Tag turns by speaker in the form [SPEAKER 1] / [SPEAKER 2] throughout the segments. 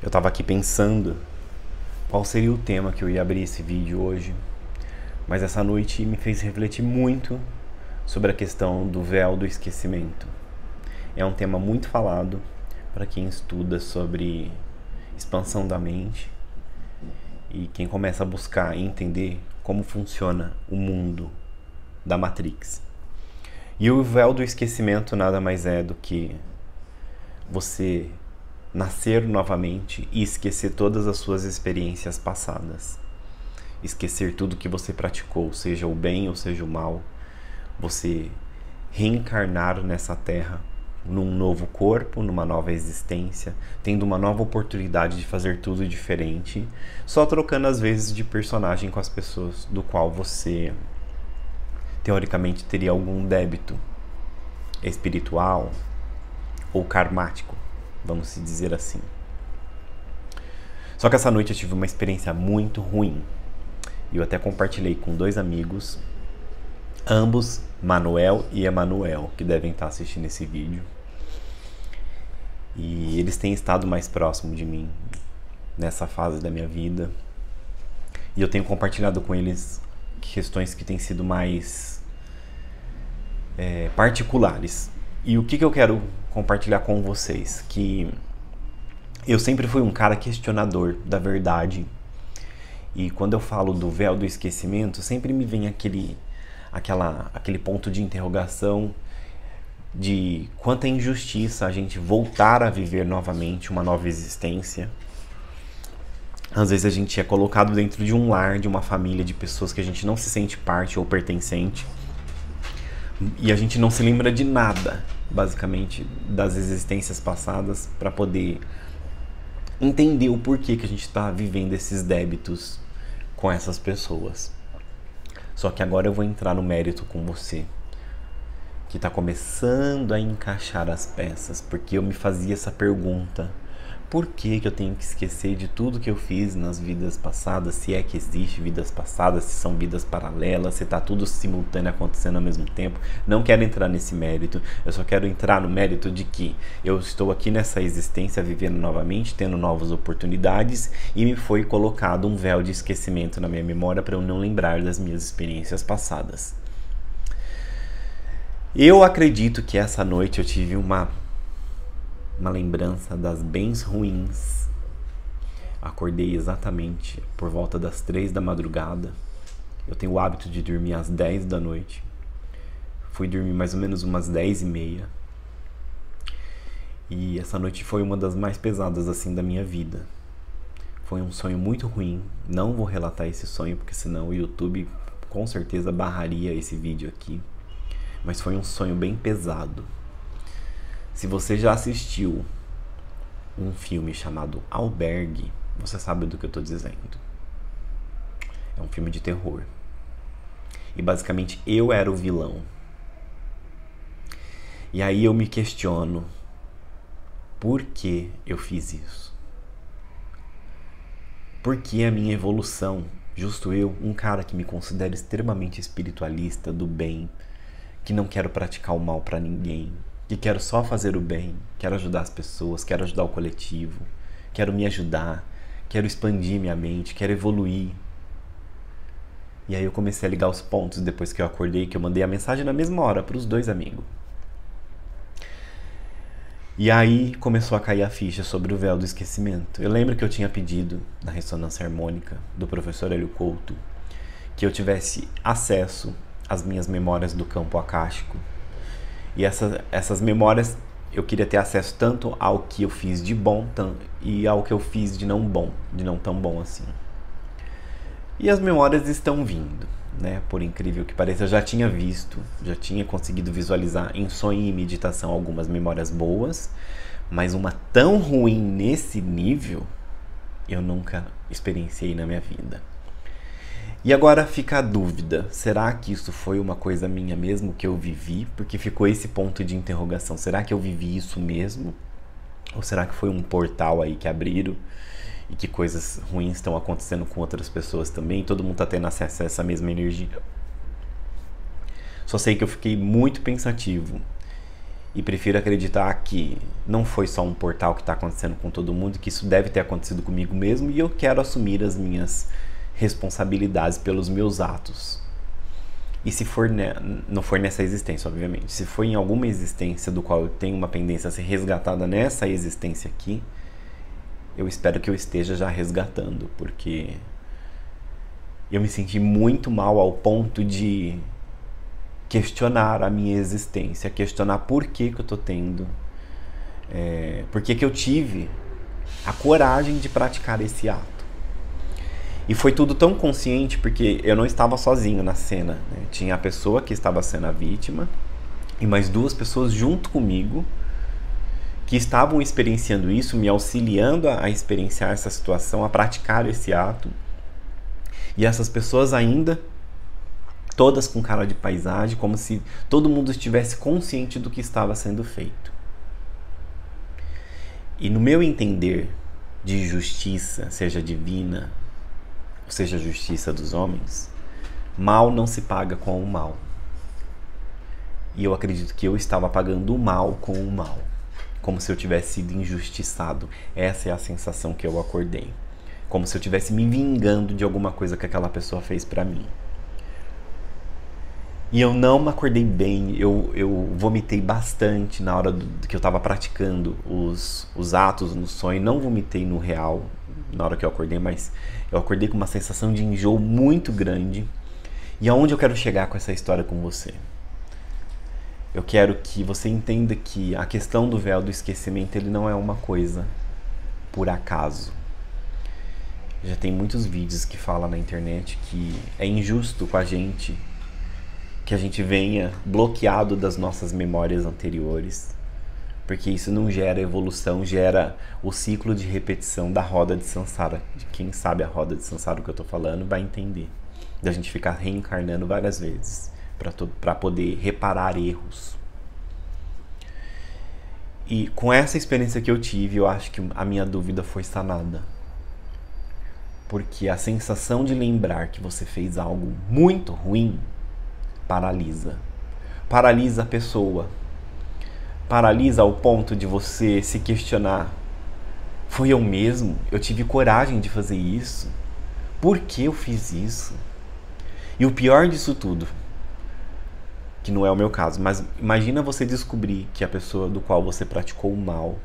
[SPEAKER 1] Eu tava aqui pensando qual seria o tema que eu ia abrir esse vídeo hoje, mas essa noite me fez refletir muito sobre a questão do véu do esquecimento. É um tema muito falado para quem estuda sobre expansão da mente e quem começa a buscar entender como funciona o mundo da Matrix. E o véu do esquecimento nada mais é do que você nascer novamente e esquecer todas as suas experiências passadas. Esquecer tudo que você praticou, seja o bem ou seja o mal. Você reencarnar nessa terra, num novo corpo, numa nova existência, tendo uma nova oportunidade de fazer tudo diferente, só trocando às vezes de personagem com as pessoas do qual você teoricamente teria algum débito espiritual ou karmático, vamos se dizer assim. Só que essa noite eu tive uma experiência muito ruim. E eu até compartilhei com dois amigos, ambos, Manuel e Emanuel, que devem estar assistindo esse vídeo. E eles têm estado mais próximos de mim nessa fase da minha vida. E eu tenho compartilhado com eles questões que têm sido mais particulares. E o que eu quero compartilhar com vocês? Que eu sempre fui um cara questionador da verdade. E quando eu falo do véu do esquecimento, sempre me vem aquele ponto de interrogação de quanta injustiça a gente voltar a viver novamente uma nova existência. Às vezes a gente é colocado dentro de um lar, de uma família, de pessoas que a gente não se sente parte ou pertencente. E a gente não se lembra de nada, basicamente, das existências passadas para poder entender o porquê que a gente está vivendo esses débitos com essas pessoas. Só que agora eu vou entrar no mérito com você, que está começando a encaixar as peças, porque eu me fazia essa pergunta: por que eu tenho que esquecer de tudo que eu fiz nas vidas passadas? Se é que existe vidas passadas, se são vidas paralelas, se está tudo simultâneo acontecendo ao mesmo tempo. Não quero entrar nesse mérito, eu só quero entrar no mérito de que eu estou aqui nessa existência vivendo novamente, tendo novas oportunidades, e me foi colocado um véu de esquecimento na minha memória para eu não lembrar das minhas experiências passadas. Eu acredito que essa noite eu tive uma lembrança das bens ruins. Acordei exatamente por volta das 3 da madrugada. Eu tenho o hábito de dormir às 10 da noite. Fui dormir mais ou menos umas 10h30. E essa noite foi uma das mais pesadas assim da minha vida. Foi um sonho muito ruim. Não vou relatar esse sonho porque senão o YouTube com certeza barraria esse vídeo aqui. Mas foi um sonho bem pesado. Se você já assistiu um filme chamado Albergue, você sabe do que eu estou dizendo. É um filme de terror. E basicamente eu era o vilão. E aí eu me questiono, por que eu fiz isso? Por que a minha evolução, justo eu, um cara que me considero extremamente espiritualista, do bem, que não quero praticar o mal para ninguém, que quero só fazer o bem, quero ajudar as pessoas, quero ajudar o coletivo, quero me ajudar, quero expandir minha mente, quero evoluir. E aí eu comecei a ligar os pontos depois que eu acordei, que eu mandei a mensagem na mesma hora para os dois amigos. E aí começou a cair a ficha sobre o véu do esquecimento. Eu lembro que eu tinha pedido na ressonância harmônica do professor Hélio Couto que eu tivesse acesso às minhas memórias do campo akáshico. E essas memórias eu queria ter acesso tanto ao que eu fiz de bom e ao que eu fiz de não tão bom assim. E as memórias estão vindo, né? Por incrível que pareça, eu já tinha visto, já tinha conseguido visualizar em sonho e meditação algumas memórias boas, mas uma tão ruim nesse nível eu nunca experienciei na minha vida. E agora fica a dúvida, será que isso foi uma coisa minha mesmo que eu vivi? Porque ficou esse ponto de interrogação, será que eu vivi isso mesmo? Ou será que foi um portal aí que abriram e que coisas ruins estão acontecendo com outras pessoas também? Todo mundo está tendo acesso a essa mesma energia? Só sei que eu fiquei muito pensativo e prefiro acreditar que não foi só um portal que está acontecendo com todo mundo, que isso deve ter acontecido comigo mesmo, e eu quero assumir as minhas responsabilidades pelos meus atos. E se for não for nessa existência, obviamente, se for em alguma existência do qual eu tenho uma pendência a ser resgatada nessa existência aqui, eu espero que eu esteja já resgatando, porque eu me senti muito mal ao ponto de questionar a minha existência, questionar por que eu tô tendo, por que eu tive a coragem de praticar esse ato. E foi tudo tão consciente porque eu não estava sozinho na cena, né? Tinha a pessoa que estava sendo a vítima e mais duas pessoas junto comigo que estavam experienciando isso, me auxiliando a experienciar essa situação, a praticar esse ato. E essas pessoas ainda, todas com cara de paisagem, como se todo mundo estivesse consciente do que estava sendo feito. E no meu entender de justiça, seja divina, ou seja, a justiça dos homens, mal não se paga com o mal. E eu acredito que eu estava pagando o mal com o mal, como se eu tivesse sido injustiçado. Essa é a sensação que eu acordei. Como se eu estivesse me vingando de alguma coisa que aquela pessoa fez pra mim. E eu não me acordei bem, eu vomitei bastante na hora que eu estava praticando os atos no sonho. Não vomitei no real, na hora que eu acordei, mas eu acordei com uma sensação de enjoo muito grande. E aonde eu quero chegar com essa história com você? Eu quero que você entenda que a questão do véu do esquecimento, ele não é uma coisa por acaso. Já tem muitos vídeos que falam na internet que é injusto com a gente que a gente venha bloqueado das nossas memórias anteriores, porque isso não gera evolução, gera o ciclo de repetição da roda de Sansara. Quem sabe a roda de Sansara que eu tô falando vai entender. Da gente ficar reencarnando várias vezes para poder reparar erros. E com essa experiência que eu tive, eu acho que a minha dúvida foi sanada. Porque a sensação de lembrar que você fez algo muito ruim paralisa. Paralisa a pessoa. Paralisa ao ponto de você se questionar: foi eu mesmo? Eu tive coragem de fazer isso? Por que eu fiz isso? E o pior disso tudo, que não é o meu caso, mas imagina você descobrir que a pessoa do qual você praticou o mal,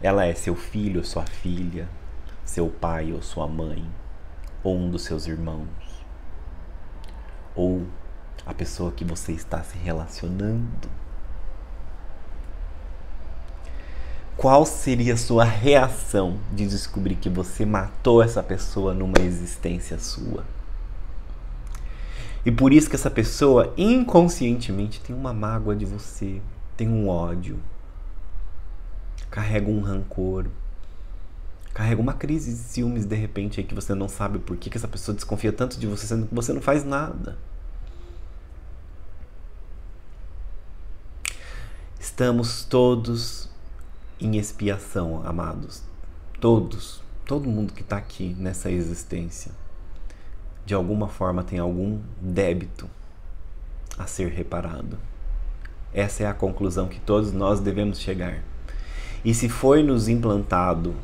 [SPEAKER 1] ela é seu filho ou sua filha, seu pai ou sua mãe, ou um dos seus irmãos, ou a pessoa que você está se relacionando. Qual seria a sua reação de descobrir que você matou essa pessoa numa existência sua? E por isso que essa pessoa inconscientemente tem uma mágoa de você, tem um ódio, carrega um rancor, carrega uma crise de ciúmes de repente aí que você não sabe por que essa pessoa desconfia tanto de você, sendo que você não faz nada. Estamos todos em expiação, amados. Todos, todo mundo que está aqui nessa existência, de alguma forma tem algum débito a ser reparado. Essa é a conclusão que todos nós devemos chegar. E se foi nos implantado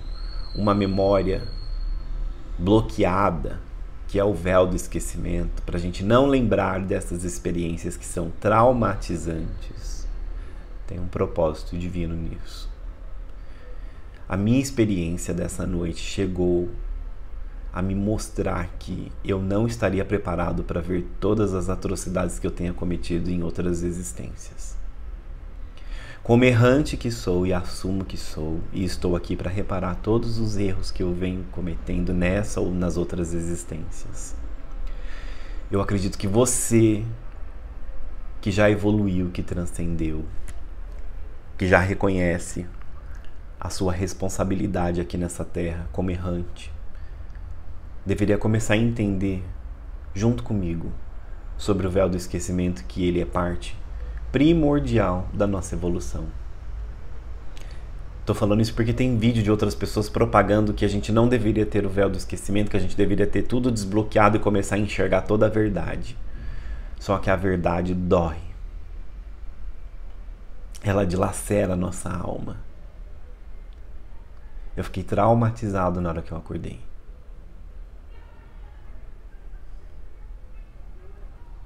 [SPEAKER 1] uma memória bloqueada, que é o véu do esquecimento, para a gente não lembrar dessas experiências que são traumatizantes, tem um propósito divino nisso. A minha experiência dessa noite chegou a me mostrar que eu não estaria preparado para ver todas as atrocidades que eu tenha cometido em outras existências. Como errante que sou e assumo que sou, e estou aqui para reparar todos os erros que eu venho cometendo nessa ou nas outras existências. Eu acredito que você, que já evoluiu, que transcendeu, que já reconhece a sua responsabilidade aqui nessa terra como errante, deveria começar a entender, junto comigo, sobre o véu do esquecimento, que ele é parte primordial da nossa evolução. Tô falando isso porque tem vídeo de outras pessoas propagando que a gente não deveria ter o véu do esquecimento, que a gente deveria ter tudo desbloqueado e começar a enxergar toda a verdade. Só que a verdade dói. ela dilacera a nossa alma. Eu fiquei traumatizado na hora que eu acordei.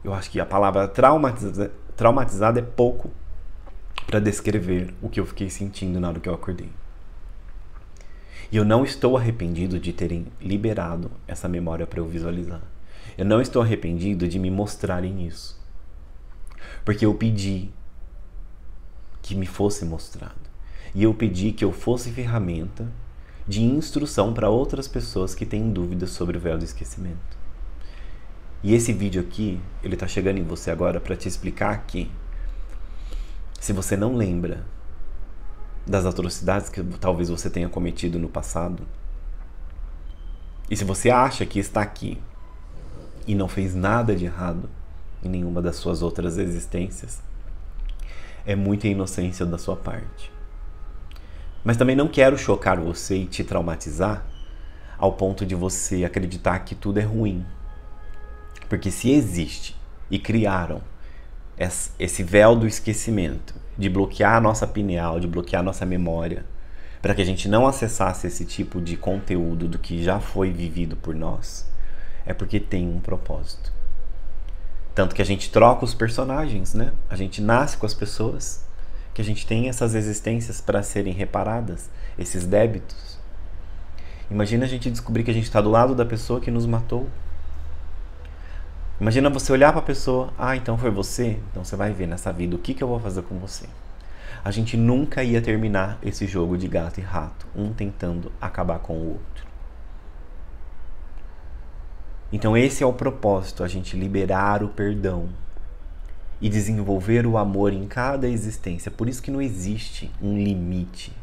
[SPEAKER 1] Eu acho que a palavra traumatizado é pouco para descrever o que eu fiquei sentindo na hora que eu acordei. E eu não estou arrependido de terem liberado essa memória para eu visualizar. Eu não estou arrependido de me mostrarem isso. Porque eu pedi que me fosse mostrado. E eu pedi que eu fosse ferramenta de instrução para outras pessoas que têm dúvidas sobre o véu do esquecimento. E esse vídeo aqui, ele tá chegando em você agora para te explicar que se você não lembra das atrocidades que talvez você tenha cometido no passado, e se você acha que está aqui e não fez nada de errado em nenhuma das suas outras existências, é muita inocência da sua parte. Mas também não quero chocar você e te traumatizar ao ponto de você acreditar que tudo é ruim. Porque se existe e criaram esse véu do esquecimento, de bloquear a nossa pineal, de bloquear a nossa memória, para que a gente não acessasse esse tipo de conteúdo do que já foi vivido por nós, é porque tem um propósito. Tanto que a gente troca os personagens, né? A gente nasce com as pessoas, que a gente tem essas existências para serem reparadas, esses débitos. Imagina a gente descobrir que a gente está do lado da pessoa que nos matou. Imagina você olhar para a pessoa, então foi você? Então você vai ver nessa vida o que eu vou fazer com você. A gente nunca ia terminar esse jogo de gato e rato, um tentando acabar com o outro. Então esse é o propósito, a gente liberar o perdão e desenvolver o amor em cada existência. Por isso que não existe um limite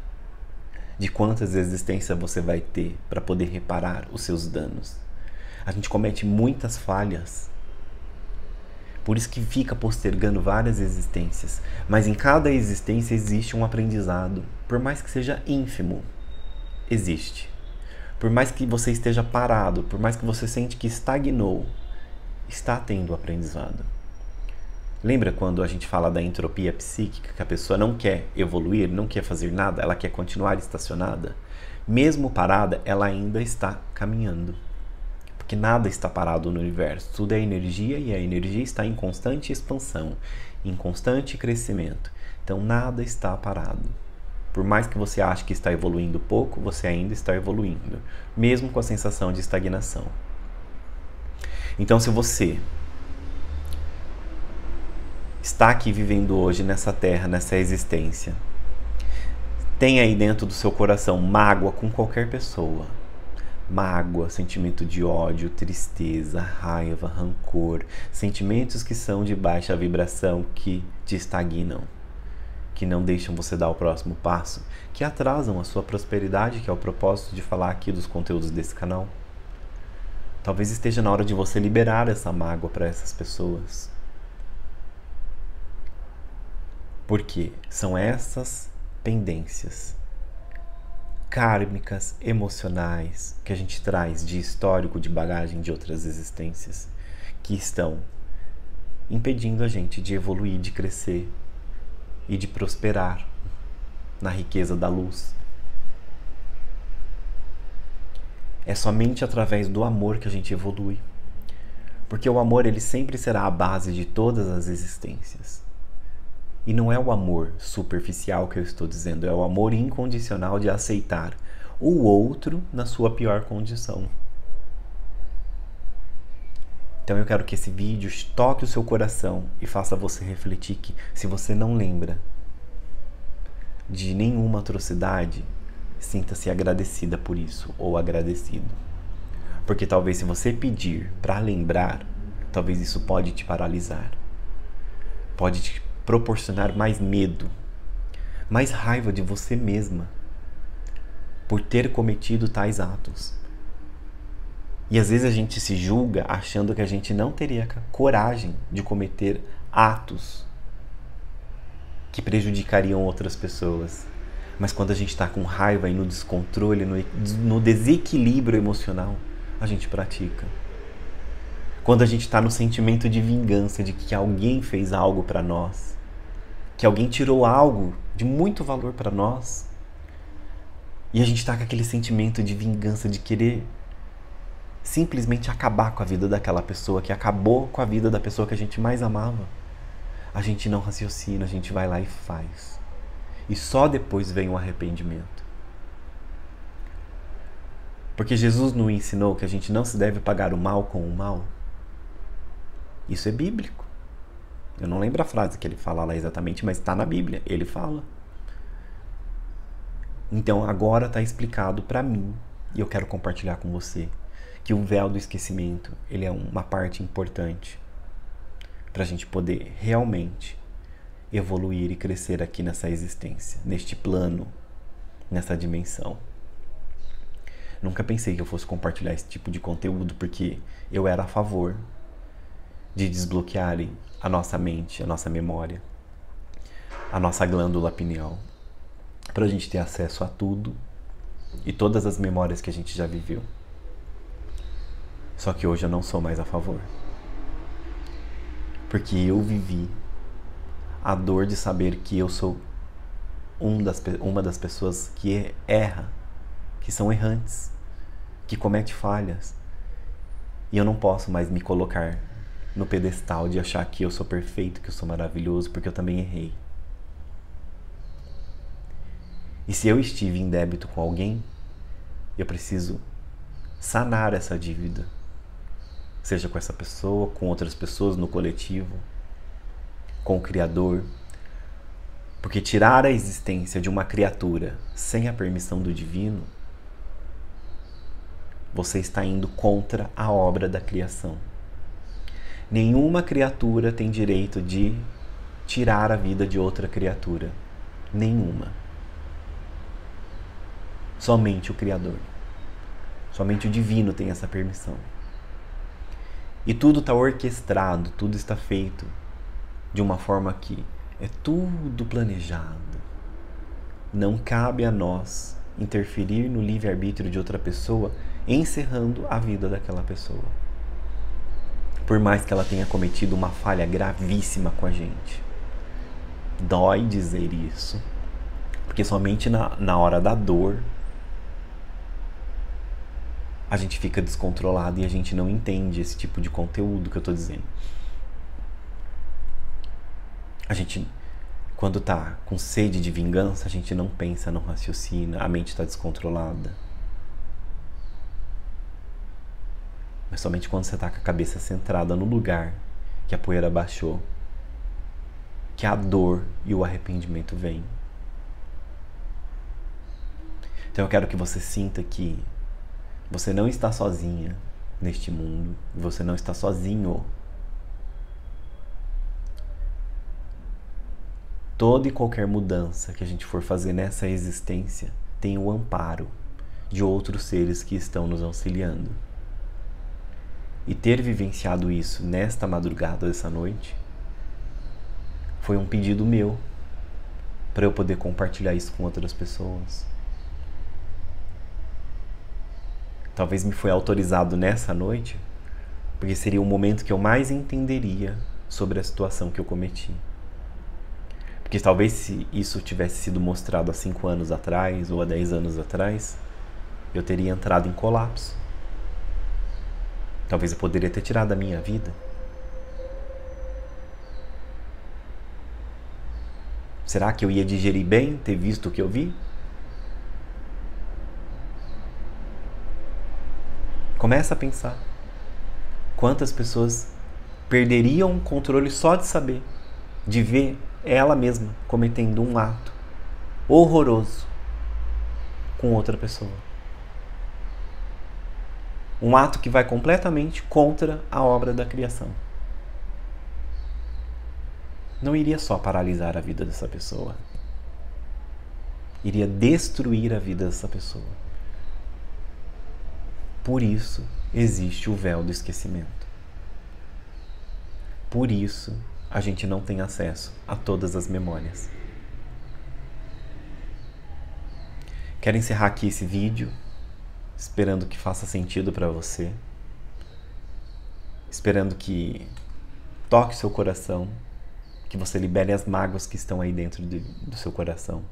[SPEAKER 1] de quantas existências você vai ter para poder reparar os seus danos. A gente comete muitas falhas. Por isso que fica postergando várias existências. Mas em cada existência existe um aprendizado. Por mais que seja ínfimo, existe. Por mais que você esteja parado, por mais que você sente que estagnou, está tendo aprendizado. Lembra quando a gente fala da entropia psíquica, que a pessoa não quer evoluir, não quer fazer nada, ela quer continuar estacionada? Mesmo parada, ela ainda está caminhando. Porque nada está parado no universo, tudo é energia e a energia está em constante expansão, em constante crescimento. Então nada está parado. Por mais que você ache que está evoluindo pouco, você ainda está evoluindo, mesmo com a sensação de estagnação. Então se você está aqui vivendo hoje nessa terra, nessa existência, tem aí dentro do seu coração mágoa com qualquer pessoa, mágoa, sentimento de ódio, tristeza, raiva, rancor, sentimentos que são de baixa vibração, que te estagnam, que não deixam você dar o próximo passo, que atrasam a sua prosperidade, que é o propósito de falar aqui dos conteúdos desse canal. Talvez esteja na hora de você liberar essa mágoa para essas pessoas. Porque são essas pendências kármicas, emocionais, que a gente traz de histórico, de bagagem de outras existências, que estão impedindo a gente de evoluir, de crescer e de prosperar na riqueza da luz. É somente através do amor que a gente evolui. Porque o amor, ele sempre será a base de todas as existências. E não é o amor superficial que eu estou dizendo, é o amor incondicional de aceitar o outro na sua pior condição. Então eu quero que esse vídeo toque o seu coração e faça você refletir que, se você não lembra de nenhuma atrocidade, sinta-se agradecida por isso, ou agradecido. Porque talvez se você pedir para lembrar, talvez isso pode te paralisar. Pode te proporcionar mais medo, mais raiva de você mesma por ter cometido tais atos. E às vezes a gente se julga achando que a gente não teria coragem de cometer atos que prejudicariam outras pessoas. Mas quando a gente está com raiva e no descontrole, no desequilíbrio emocional, a gente pratica. Quando a gente está no sentimento de vingança, de que alguém fez algo para nós, que alguém tirou algo de muito valor para nós e a gente está com aquele sentimento de vingança, de querer simplesmente acabar com a vida daquela pessoa que acabou com a vida da pessoa que a gente mais amava. A gente não raciocina, a gente vai lá e faz. E só depois vem o arrependimento. Porque Jesus nos ensinou que a gente não se deve pagar o mal com o mal. Isso é bíblico. Eu não lembro a frase que ele fala lá exatamente, mas está na Bíblia. Ele fala. Então agora está explicado para mim, e eu quero compartilhar com você, que o véu do esquecimento, ele é uma parte importante para a gente poder realmente evoluir e crescer aqui nessa existência, neste plano, nessa dimensão. Nunca pensei que eu fosse compartilhar esse tipo de conteúdo, porque eu era a favor de desbloquearem a nossa mente, a nossa memória, a nossa glândula pineal, para a gente ter acesso a tudo e todas as memórias que a gente já viveu. Só que hoje eu não sou mais a favor. Porque eu vivi a dor de saber que eu sou uma das pessoas que erra, que são errantes, que comete falhas. E eu não posso mais me colocar no pedestal de achar que eu sou perfeito, que eu sou maravilhoso, porque eu também errei. E se eu estive em débito com alguém, eu preciso sanar essa dívida. Seja com essa pessoa, com outras pessoas no coletivo, com o Criador. Porque tirar a existência de uma criatura sem a permissão do divino, você está indo contra a obra da criação. Nenhuma criatura tem direito de tirar a vida de outra criatura. Nenhuma. Somente o Criador. Somente o divino tem essa permissão. E tudo está orquestrado, tudo está feito de uma forma que é tudo planejado. Não cabe a nós interferir no livre-arbítrio de outra pessoa, encerrando a vida daquela pessoa. Por mais que ela tenha cometido uma falha gravíssima com a gente. Dói dizer isso, porque somente na hora da dor a gente fica descontrolado e a gente não entende esse tipo de conteúdo que eu tô dizendo. A gente, quando tá com sede de vingança, a gente não pensa, não raciocina, a mente está descontrolada. Mas somente quando você tá com a cabeça centrada no lugar que a poeira baixou, que a dor e o arrependimento vêm. Então eu quero que você sinta que você não está sozinha neste mundo, você não está sozinho. Toda e qualquer mudança que a gente for fazer nessa existência tem o amparo de outros seres que estão nos auxiliando. E ter vivenciado isso nesta madrugada dessa noite foi um pedido meu para eu poder compartilhar isso com outras pessoas. Talvez me foi autorizado nessa noite, porque seria o momento que eu mais entenderia sobre a situação que eu cometi. Porque talvez se isso tivesse sido mostrado há 5 anos atrás ou há 10 anos atrás, eu teria entrado em colapso. Talvez eu poderia ter tirado a minha vida. Será que eu ia digerir bem ter visto o que eu vi? Começa a pensar. Quantas pessoas perderiam o controle só de saber, de ver ela mesma cometendo um ato horroroso com outra pessoa. Um ato que vai completamente contra a obra da criação. Não iria só paralisar a vida dessa pessoa. Iria destruir a vida dessa pessoa. Por isso existe o véu do esquecimento. Por isso a gente não tem acesso a todas as memórias. Quero encerrar aqui esse vídeo, esperando que faça sentido para você, esperando que toque seu coração, Que você libere as mágoas que estão aí dentro do seu coração.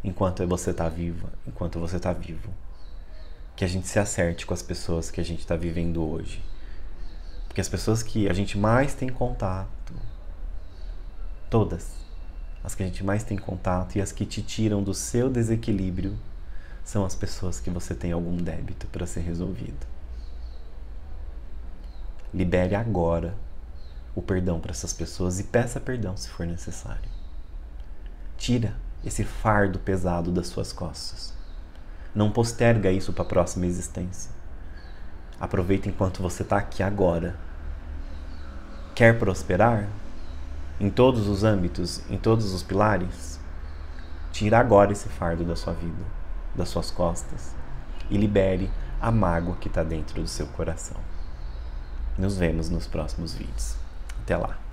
[SPEAKER 1] Enquanto você está viva, enquanto você está vivo. Que a gente se acerte com as pessoas que a gente está vivendo hoje. Porque as pessoas que a gente mais tem contato, todas, as que a gente mais tem contato e as que te tiram do seu desequilíbrio, são as pessoas que você tem algum débito para ser resolvido. Libere agora o perdão para essas pessoas e peça perdão se for necessário. Tira esse fardo pesado das suas costas. Não posterga isso para a próxima existência. Aproveita enquanto você está aqui agora. Quer prosperar? Em todos os âmbitos, em todos os pilares? Tira agora esse fardo da sua vida, das suas costas, e libere a mágoa que está dentro do seu coração. Nos vemos nos próximos vídeos. Até lá!